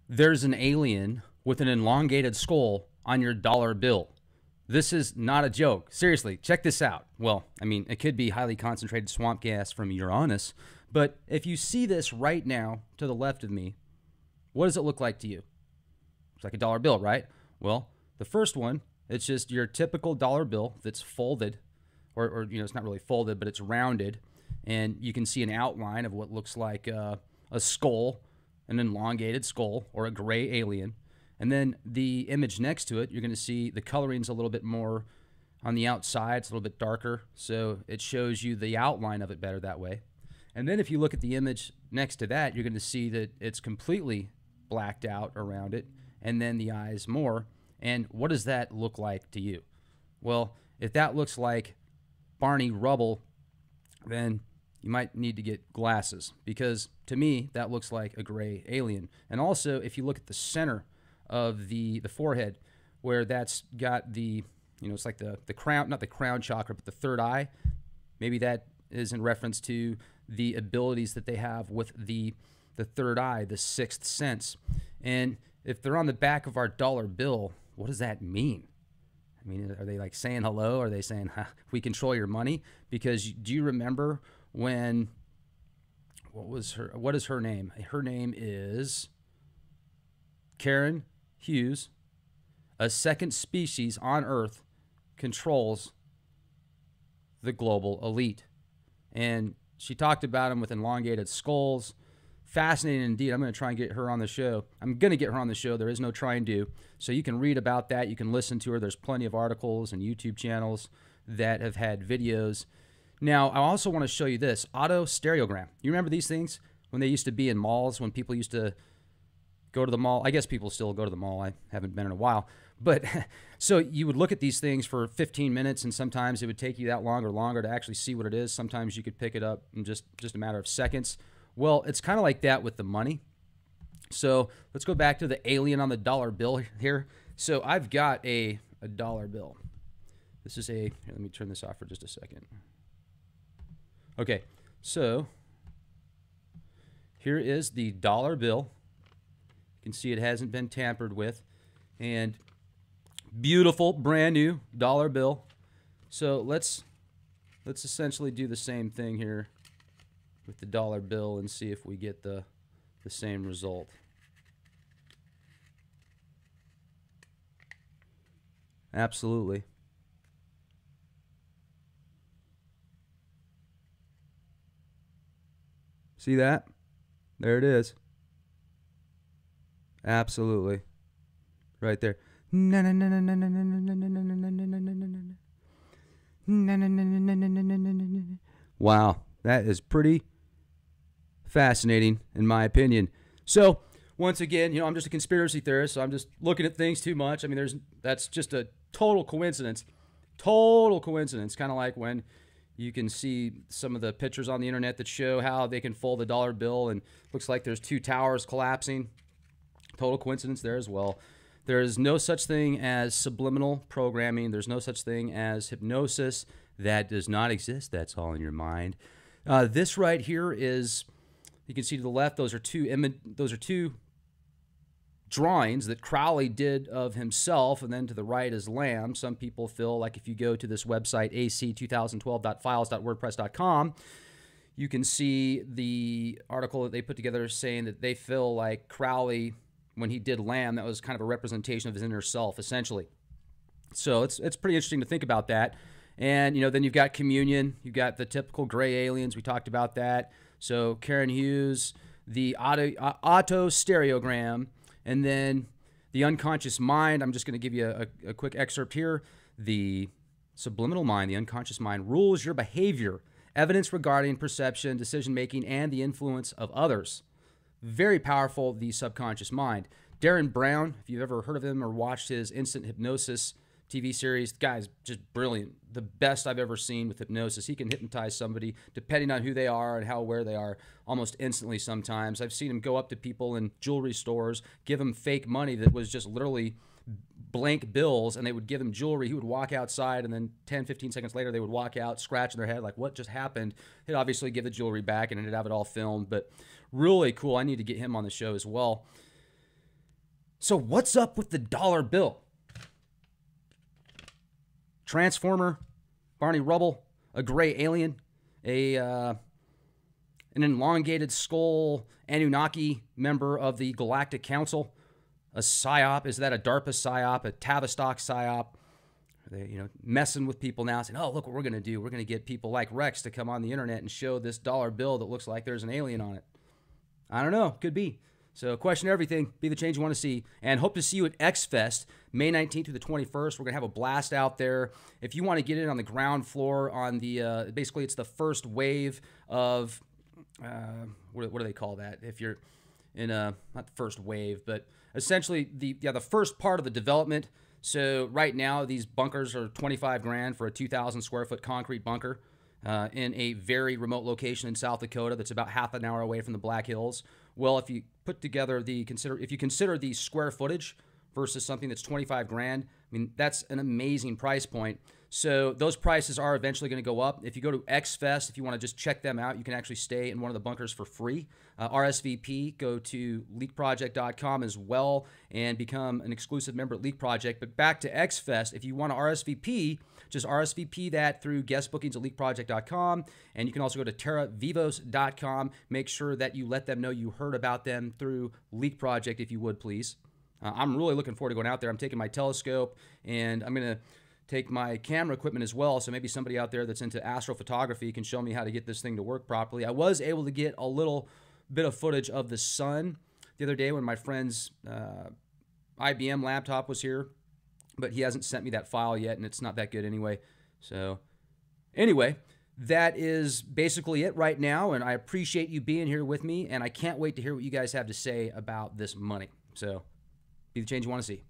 There's an alien with an elongated skull on your dollar bill. This is not a joke. Seriously, check this out. Well, I mean, it could be highly concentrated swamp gas from Uranus, but if you see this right now to the left of me, what does it look like to you? It's like a dollar bill, right? Well, the first one, it's just your typical dollar bill that's folded, or it's not really folded, but it's rounded, and you can see an outline of what looks like a skull, an elongated skull, or a gray alien. And then the image next to it, you're going to see the coloring's a little bit more on the outside. It's a little bit darker, so it shows you the outline of it better that way. And then if you look at the image next to that, you're going to see that it's completely blacked out around it, and then the eyes more. And what does that look like to you? Well, if that looks like Barney Rubble, then you might need to get glasses, because to me, that looks like a gray alien. And also, if you look at the center of the forehead, where that's got the, it's like the crown, not the crown chakra, but the third eye, maybe that is in reference to the abilities that they have with the third eye, the sixth sense. And if they're on the back of our dollar bill, what does that mean? I mean, are they like saying hello? Are they saying, we control your money? Because do you remember when, what is her name? Her name is Karen Hughes. A second species on Earth controls the global elite. And she talked about them with elongated skulls. Fascinating indeed. I'm going to try and get her on the show. I'm going to get her on the show. There is no try and do. So you can read about that. You can listen to her. There's plenty of articles and YouTube channels that have had videos. Now, I also want to show you this auto stereogram. You remember these things when they used to be in malls, when people used to go to the mall? I guess people still go to the mall. I haven't been in a while. But so you would look at these things for 15 minutes, and sometimes it would take you that long or longer to actually see what it is. Sometimes you could pick it up in just a matter of seconds. Well, it's kind of like that with the money. So let's go back to the alien on the dollar bill here. So I've got a dollar bill. This is here, let me turn this off for just a second. Okay, so here is the dollar bill. You can see it hasn't been tampered with. And beautiful, brand new dollar bill. So let's essentially do the same thing here with the dollar bill and see if we get the same result. Absolutely. See that? There it is. Absolutely. Right there. Wow, that is pretty fascinating in my opinion. So once again, I'm just a conspiracy theorist, so I'm just looking at things too much. I mean, that's just a total coincidence. Total coincidence. Kind of like when you can see some of the pictures on the internet that show how they can fold a dollar bill and looks like there's two towers collapsing. Total coincidence there as well. There is no such thing as subliminal programming. There's no such thing as hypnosis. That does not exist. That's all in your mind. This right here is, you can see to the left, those are two drawings that Crowley did of himself, and then to the right is Lamb. Some people feel like if you go to this website, ac2012.files.wordpress.com, you can see the article that they put together saying that they feel like Crowley, when he did Lamb, that was kind of a representation of his inner self, essentially. So it's pretty interesting to think about that. And, then you've got communion. You've got the typical gray aliens. We talked about that. So Karen Hughes, the auto stereogram, and then the unconscious mind. I'm just going to give you a quick excerpt here. The subliminal mind, the unconscious mind, rules your behavior, evidence regarding perception, decision-making, and the influence of others. Very powerful, the subconscious mind. Darren Brown, if you've ever heard of him or watched his Instant Hypnosis TV series, the guy's just brilliant. The best I've ever seen with hypnosis. He can hypnotize somebody, depending on who they are and how aware they are, almost instantly sometimes. I've seen him go up to people in jewelry stores, give them fake money that was just literally blank bills, and they would give him jewelry. He would walk outside, and then 10, 15 seconds later, they would walk out, scratching their head, like, what just happened? He'd obviously give the jewelry back, and he'd have it all filmed, but really cool. I need to get him on the show as well. So what's up with the dollar bill? Transformer, Barney Rubble, a gray alien, an elongated skull Anunnaki member of the Galactic Council, a psyop. Is that a DARPA psyop, a Tavistock psyop? Are they, messing with people now, saying, "Oh, look what we're going to do. We're going to get people like Rex to come on the internet and show this dollar bill that looks like there's an alien on it." I don't know. Could be. So question everything. Be the change you want to see. And hope to see you at X-Fest, May 19th through the 21st. We're going to have a blast out there. If you want to get in on the ground floor on the, basically it's the first wave of, what do they call that? If you're in not the first wave, but essentially the first part of the development. So right now these bunkers are 25 grand for a 2,000 square foot concrete bunker. In a very remote location in South Dakota that's about half an hour away from the Black Hills. Well, if you put together if you consider the square footage versus something that's 25 grand, I mean, that's an amazing price point. So those prices are eventually going to go up. If you go to X-Fest, if you want to just check them out, you can actually stay in one of the bunkers for free. RSVP, go to leakproject.com as well and become an exclusive member at Leak Project. But back to X-Fest, if you want to RSVP, just RSVP that through guest bookings at leakproject.com. And you can also go to terravivos.com. Make sure that you let them know you heard about them through Leak Project, if you would, please. I'm really looking forward to going out there. I'm taking my telescope, and I'm going to take my camera equipment as well, so maybe somebody out there that's into astrophotography can show me how to get this thing to work properly. I was able to get a little bit of footage of the sun the other day when my friend's IBM laptop was here, but he hasn't sent me that file yet, and it's not that good anyway. So anyway, that is basically it right now, and I appreciate you being here with me, and I can't wait to hear what you guys have to say about this money. So be the change you want to see.